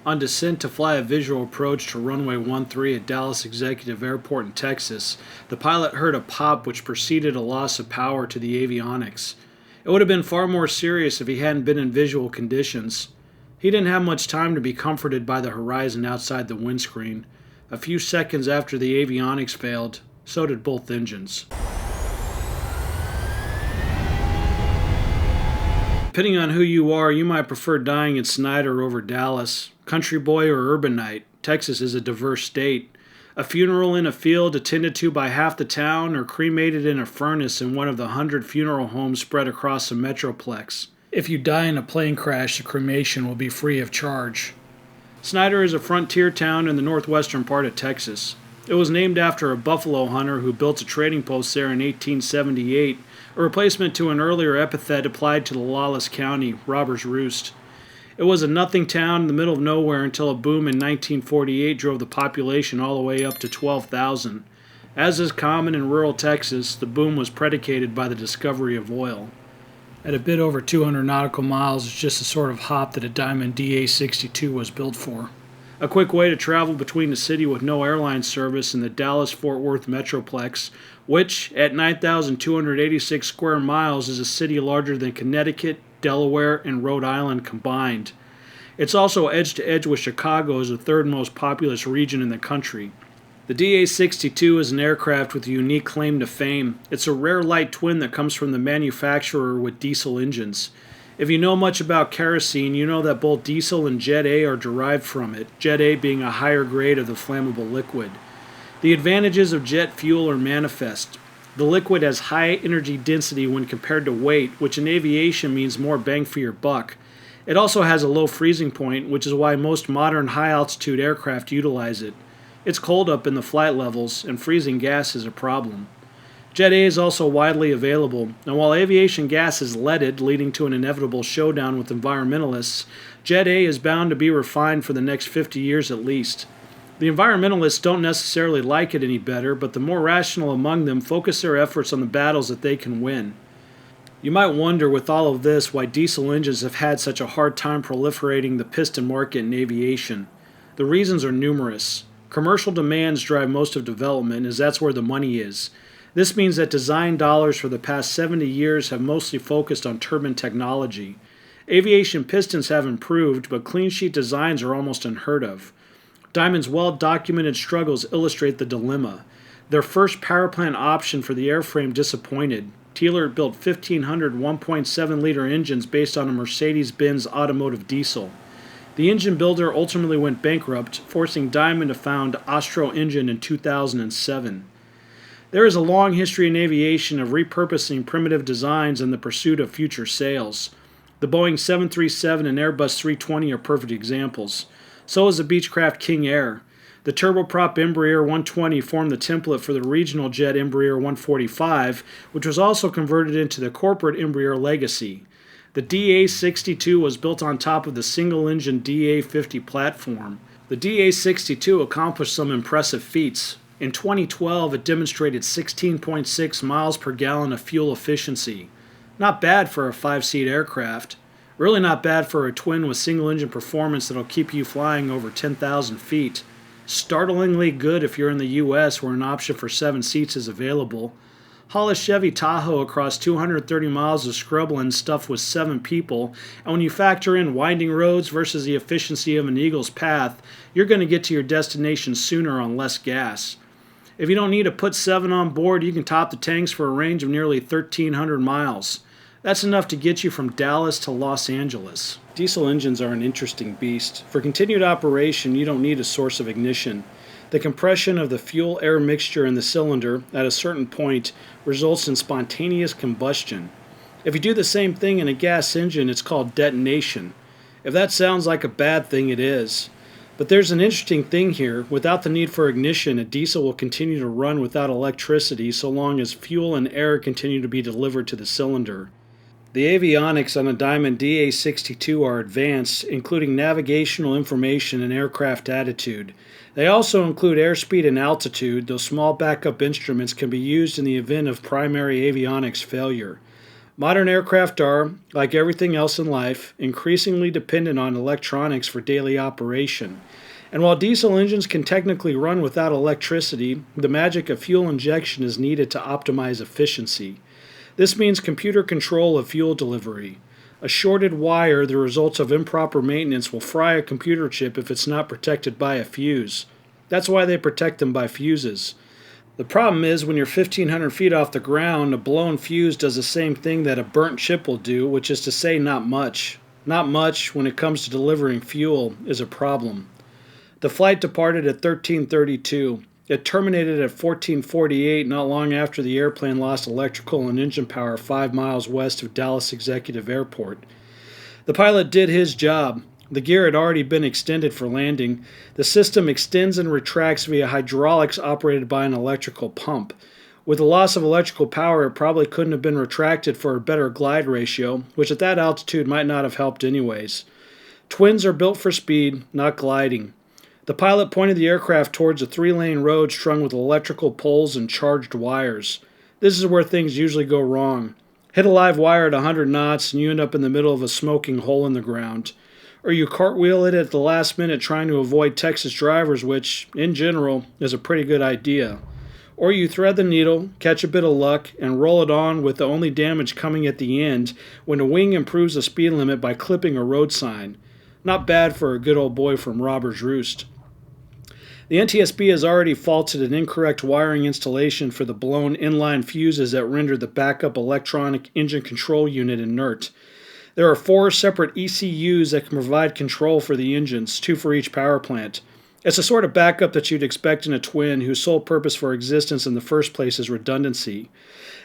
On descent to fly a visual approach to runway 13 at Dallas Executive Airport in Texas, the pilot heard a pop which preceded a loss of power to the avionics. It would have been far more serious if he hadn't been in visual conditions. He didn't have much time to be comforted by the horizon outside the windscreen. A few seconds after the avionics failed, so did both engines. Depending on who you are, you might prefer dying in Snyder over Dallas. Country boy or urbanite, Texas is a diverse state. A funeral in a field attended to by half the town, or cremated in a furnace in one of the 100 funeral homes spread across the metroplex. If you die in a plane crash, the cremation will be free of charge. Snyder is a frontier town in the northwestern part of Texas. It was named after a buffalo hunter who built a trading post there in 1878, a replacement to an earlier epithet applied to the lawless county, Robber's Roost. It was a nothing town in the middle of nowhere until a boom in 1948 drove the population all the way up to 12,000. As is common in rural Texas, the boom was predicated by the discovery of oil. At a bit over 200 nautical miles, it's just the sort of hop that a Diamond DA62 was built for. A quick way to travel between the city with no airline service and the Dallas-Fort Worth Metroplex, which, at 9,286 square miles, is a city larger than Connecticut, Delaware, and Rhode Island combined. It's also edge-to-edge with Chicago as the third most populous region in the country. The DA62 is an aircraft with a unique claim to fame. It's a rare light twin that comes from the manufacturer with diesel engines. If you know much about kerosene, you know that both diesel and Jet A are derived from it, Jet A being a higher grade of the flammable liquid. The advantages of jet fuel are manifest. The liquid has high energy density when compared to weight, which in aviation means more bang for your buck. It also has a low freezing point, which is why most modern high-altitude aircraft utilize it. It's cold up in the flight levels, and freezing gas is a problem. Jet A is also widely available, and while aviation gas is leaded, leading to an inevitable showdown with environmentalists, Jet A is bound to be refined for the next 50 years at least. The environmentalists don't necessarily like it any better, but the more rational among them focus their efforts on the battles that they can win. You might wonder with all of this why diesel engines have had such a hard time proliferating the piston market in aviation. The reasons are numerous. Commercial demands drive most of development, as that's where the money is. This means that design dollars for the past 70 years have mostly focused on turbine technology. Aviation pistons have improved, but clean sheet designs are almost unheard of. Diamond's well-documented struggles illustrate the dilemma. Their first power plant option for the airframe disappointed. Teeler built 1,500 1.7-liter engines based on a Mercedes-Benz automotive diesel. The engine builder ultimately went bankrupt, forcing Diamond to found Austro Engine in 2007. There is a long history in aviation of repurposing primitive designs in the pursuit of future sales. The Boeing 737 and Airbus 320 are perfect examples. So is the Beechcraft King Air. The turboprop Embraer 120 formed the template for the regional jet Embraer 145, which was also converted into the corporate Embraer Legacy. The DA62 was built on top of the single-engine DA50 platform. The DA62 accomplished some impressive feats. In 2012, it demonstrated 16.6 miles per gallon of fuel efficiency. Not bad for a 5-seat aircraft. Really not bad for a twin with single-engine performance that'll keep you flying over 10,000 feet. Startlingly good if you're in the U.S. where an option for 7 seats is available. Haul a Chevy Tahoe across 230 miles of scrubland stuffed with 7 people, and when you factor in winding roads versus the efficiency of an Eagle's Path, you're going to get to your destination sooner on less gas. If you don't need to put 7 on board, you can top the tanks for a range of nearly 1,300 miles. That's enough to get you from Dallas to Los Angeles. Diesel engines are an interesting beast. For continued operation, you don't need a source of ignition. The compression of the fuel-air mixture in the cylinder at a certain point results in spontaneous combustion. If you do the same thing in a gas engine, it's called detonation. If that sounds like a bad thing, it is. But there's an interesting thing here. Without the need for ignition, a diesel will continue to run without electricity so long as fuel and air continue to be delivered to the cylinder. The avionics on a Diamond DA62 are advanced, including navigational information and aircraft attitude. They also include airspeed and altitude, though small backup instruments can be used in the event of primary avionics failure. Modern aircraft are, like everything else in life, increasingly dependent on electronics for daily operation. And while diesel engines can technically run without electricity, the magic of fuel injection is needed to optimize efficiency. This means computer control of fuel delivery. A shorted wire, the results of improper maintenance, will fry a computer chip if it's not protected by a fuse. That's why they protect them by fuses. The problem is when you're 1,500 feet off the ground, a blown fuse does the same thing that a burnt chip will do, which is to say not much. Not much, when it comes to delivering fuel, is a problem. The flight departed at 13:32. It terminated at 14:48, not long after the airplane lost electrical and engine power 5 miles west of Dallas Executive Airport. The pilot did his job. The gear had already been extended for landing. The system extends and retracts via hydraulics operated by an electrical pump. With the loss of electrical power, it probably couldn't have been retracted for a better glide ratio, which at that altitude might not have helped anyways. Twins are built for speed, not gliding. The pilot pointed the aircraft towards a 3-lane road strung with electrical poles and charged wires. This is where things usually go wrong. Hit a live wire at 100 knots and you end up in the middle of a smoking hole in the ground. Or you cartwheel it at the last minute trying to avoid Texas drivers, which, in general, is a pretty good idea. Or you thread the needle, catch a bit of luck, and roll it on with the only damage coming at the end when a wing improves the speed limit by clipping a road sign. Not bad for a good old boy from Robber's Roost. The NTSB has already faulted an incorrect wiring installation for the blown inline fuses that render the backup electronic engine control unit inert. There are 4 separate ECUs that can provide control for the engines, 2 for each power plant. It's the sort of backup that you'd expect in a twin whose sole purpose for existence in the first place is redundancy.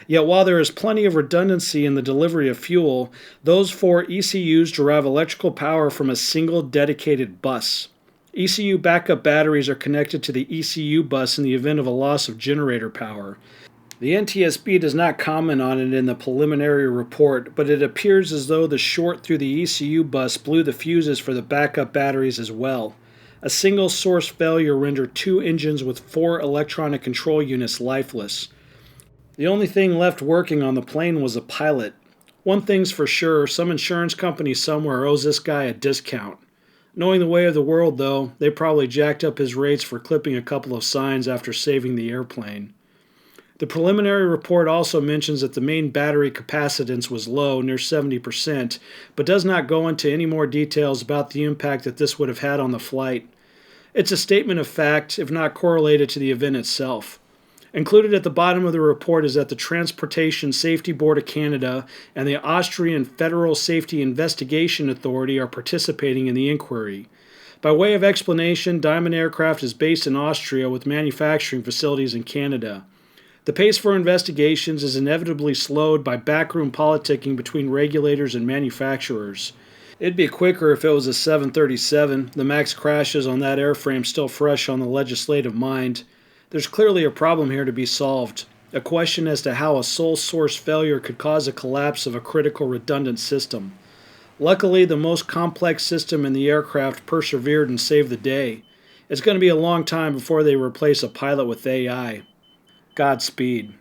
Yet while there is plenty of redundancy in the delivery of fuel, those 4 ECUs derive electrical power from a single dedicated bus. ECU backup batteries are connected to the ECU bus in the event of a loss of generator power. The NTSB does not comment on it in the preliminary report, but it appears as though the short through the ECU bus blew the fuses for the backup batteries as well. A single source failure rendered 2 engines with 4 electronic control units lifeless. The only thing left working on the plane was a pilot. One thing's for sure, some insurance company somewhere owes this guy a discount. Knowing the way of the world, though, they probably jacked up his rates for clipping a couple of signs after saving the airplane. The preliminary report also mentions that the main battery capacitance was low, near 70%, but does not go into any more details about the impact that this would have had on the flight. It's a statement of fact, if not correlated to the event itself. Included at the bottom of the report is that the Transportation Safety Board of Canada and the Austrian Federal Safety Investigation Authority are participating in the inquiry. By way of explanation, Diamond Aircraft is based in Austria with manufacturing facilities in Canada. The pace for investigations is inevitably slowed by backroom politicking between regulators and manufacturers. It'd be quicker if it was a 737, the MAX crashes on that airframe still fresh on the legislative mind. There's clearly a problem here to be solved, a question as to how a sole source failure could cause a collapse of a critical redundant system. Luckily, the most complex system in the aircraft persevered and saved the day. It's going to be a long time before they replace a pilot with AI. Godspeed.